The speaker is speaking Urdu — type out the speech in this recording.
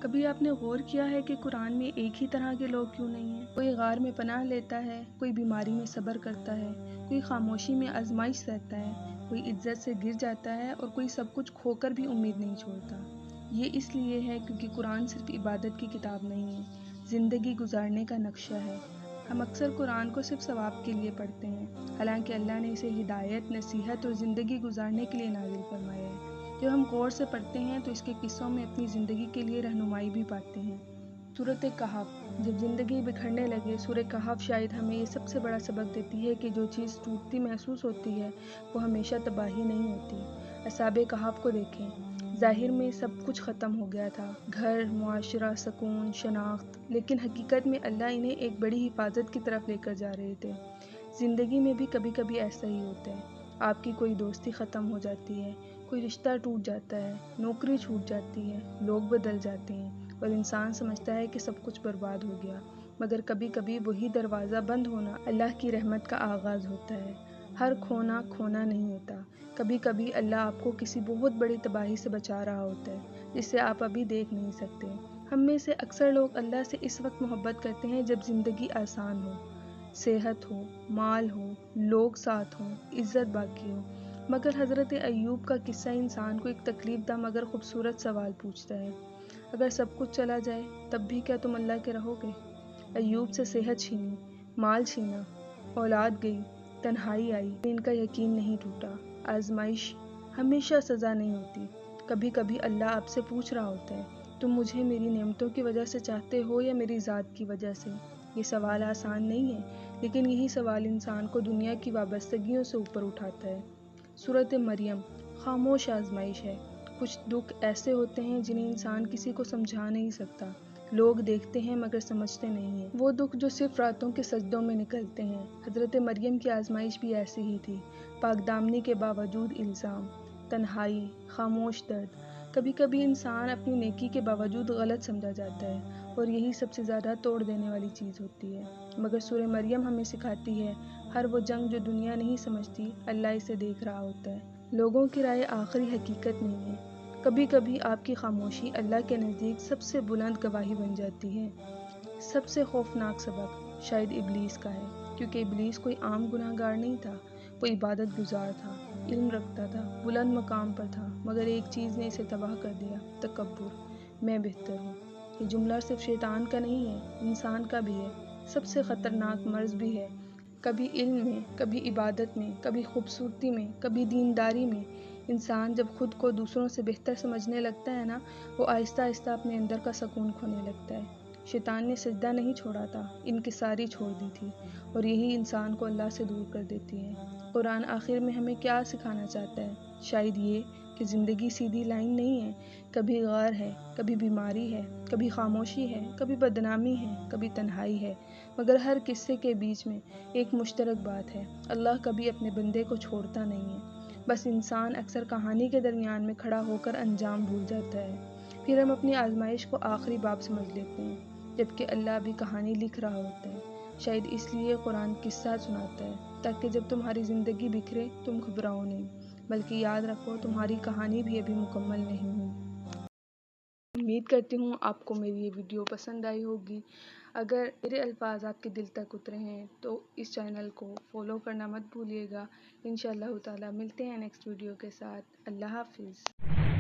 کبھی آپ نے غور کیا ہے کہ قرآن میں ایک ہی طرح کے لوگ کیوں نہیں ہیں؟ کوئی غار میں پناہ لیتا ہے، کوئی بیماری میں صبر کرتا ہے، کوئی خاموشی میں آزمائش سہتا ہے، کوئی عزت سے گر جاتا ہے اور کوئی سب کچھ کھو کر بھی امید نہیں چھوڑتا۔ یہ اس لیے ہے کیونکہ قرآن صرف عبادت کی کتاب نہیں ہے، زندگی گزارنے کا نقشہ ہے۔ ہم اکثر قرآن کو صرف ثواب کے لیے پڑھتے ہیں، حالانکہ اللہ نے اسے ہدایت، نصیحت اور زندگی گزارنے کے لیے نازل فرمایا ہے۔ جب ہم غور سے پڑھتے ہیں تو اس کے قصوں میں اپنی زندگی کے لیے رہنمائی بھی پاتے ہیں۔ سورۃ کہف۔ جب زندگی بکھرنے لگے، سورۃ کہف شاید ہمیں یہ سب سے بڑا سبق دیتی ہے کہ جو چیز ٹوٹتی محسوس ہوتی ہے وہ ہمیشہ تباہی نہیں ہوتی۔ اصحاب کہف کو دیکھیں، ظاہر میں سب کچھ ختم ہو گیا تھا، گھر، معاشرہ، سکون، شناخت، لیکن حقیقت میں اللہ انہیں ایک بڑی حفاظت کی طرف لے کر جا رہے تھے۔ زندگی میں بھی کبھی کبھی ایسا ہی ہوتا ہے۔ آپ کی کوئی دوستی ختم ہو جاتی ہے، کوئی رشتہ ٹوٹ جاتا ہے، نوکری چھوٹ جاتی ہے، لوگ بدل جاتے ہیں اور انسان سمجھتا ہے کہ سب کچھ برباد ہو گیا، مگر کبھی کبھی وہی دروازہ بند ہونا اللہ کی رحمت کا آغاز ہوتا ہے۔ ہر کھونا کھونا نہیں ہوتا، کبھی کبھی اللہ آپ کو کسی بہت بڑی تباہی سے بچا رہا ہوتا ہے جسے آپ ابھی دیکھ نہیں سکتے۔ ہم میں سے اکثر لوگ اللہ سے اس وقت محبت کرتے ہیں جب زندگی آسان ہو، صحت ہو، مال ہو، لوگ ساتھ ہوں، عزت باقی ہو، مگر حضرت ایوب کا قصہ انسان کو ایک تکلیف دہ مگر خوبصورت سوال پوچھتا ہے، اگر سب کچھ چلا جائے تب بھی کیا تم اللہ کے رہو گے؟ ایوب سے صحت چھینی، مال چھینا، اولاد گئی، تنہائی آئی، ان کا یقین نہیں ٹوٹا۔ آزمائش ہمیشہ سزا نہیں ہوتی، کبھی کبھی اللہ آپ سے پوچھ رہا ہوتا ہے، تم مجھے میری نعمتوں کی وجہ سے چاہتے ہو یا میری ذات کی وجہ سے؟ یہ سوال آسان نہیں ہے، لیکن یہی سوال انسان کو دنیا کی وابستگیوں سے اوپر اٹھاتا ہے۔ سورۃ مریم خاموش آزمائش ہے۔ کچھ دکھ ایسے ہوتے ہیں جنہیں انسان کسی کو سمجھا نہیں سکتا، لوگ دیکھتے ہیں مگر سمجھتے نہیں ہیں، وہ دکھ جو صرف راتوں کے سجدوں میں نکلتے ہیں۔ حضرت مریم کی آزمائش بھی ایسی ہی تھی، پاک دامنی کے باوجود الزام، تنہائی، خاموش درد۔ کبھی کبھی انسان اپنی نیکی کے باوجود غلط سمجھا جاتا ہے اور یہی سب سے زیادہ توڑ دینے والی چیز ہوتی ہے، مگر سورہ مریم ہمیں سکھاتی ہے، ہر وہ جنگ جو دنیا نہیں سمجھتی اللہ اسے دیکھ رہا ہوتا ہے۔ لوگوں کی رائے آخری حقیقت نہیں ہے، کبھی کبھی آپ کی خاموشی اللہ کے نزدیک سب سے بلند گواہی بن جاتی ہے۔ سب سے خوفناک سبق شاید ابلیس کا ہے، کیونکہ ابلیس کوئی عام گناہ گار نہیں تھا، وہ عبادت گزار تھا، علم رکھتا تھا، بلند مقام پر تھا، مگر ایک چیز نے اسے تباہ کر دیا، تکبر، میں بہتر ہوں۔ یہ جملہ صرف شیطان کا نہیں ہے، انسان کا بھی ہے، سب سے خطرناک مرض بھی ہے۔ کبھی علم میں، کبھی عبادت میں، کبھی خوبصورتی میں، کبھی دینداری میں، انسان جب خود کو دوسروں سے بہتر سمجھنے لگتا ہے نا، وہ آہستہ آہستہ اپنے اندر کا سکون کھونے لگتا ہے۔ شیطان نے سجدہ نہیں چھوڑا تھا، انکساری چھوڑ دی تھی، اور یہی انسان کو اللہ سے دور کر دیتی ہے۔ قرآن آخر میں ہمیں کیا سکھانا چاہتا ہے؟ شاید یہ کہ زندگی سیدھی لائن نہیں ہے، کبھی غار ہے، کبھی بیماری ہے، کبھی خاموشی ہے، کبھی بدنامی ہے، کبھی تنہائی ہے، مگر ہر قصے کے بیچ میں ایک مشترک بات ہے، اللہ کبھی اپنے بندے کو چھوڑتا نہیں ہے، بس انسان اکثر کہانی کے درمیان میں کھڑا ہو کر انجام بھول جاتا ہے، پھر ہم اپنی آزمائش کو آخری باب سمجھ لیتے ہیں، جبکہ اللہ ابھی کہانی لکھ رہا ہوتا ہے۔ شاید اس لیے قرآن قصہ سناتا ہے، تاکہ جب تمہاری زندگی بکھرے تم گھبراؤ نہیں، بلکہ یاد رکھو تمہاری کہانی بھی ابھی مکمل نہیں ہوئی۔ امید کرتی ہوں آپ کو میری یہ ویڈیو پسند آئی ہوگی۔ اگر میرے الفاظ آپ کے دل تک اترے ہیں تو اس چینل کو فالو کرنا مت بھولیے گا۔ انشاءاللہ تعالی ملتے ہیں نیکسٹ ویڈیو کے ساتھ۔ اللہ حافظ۔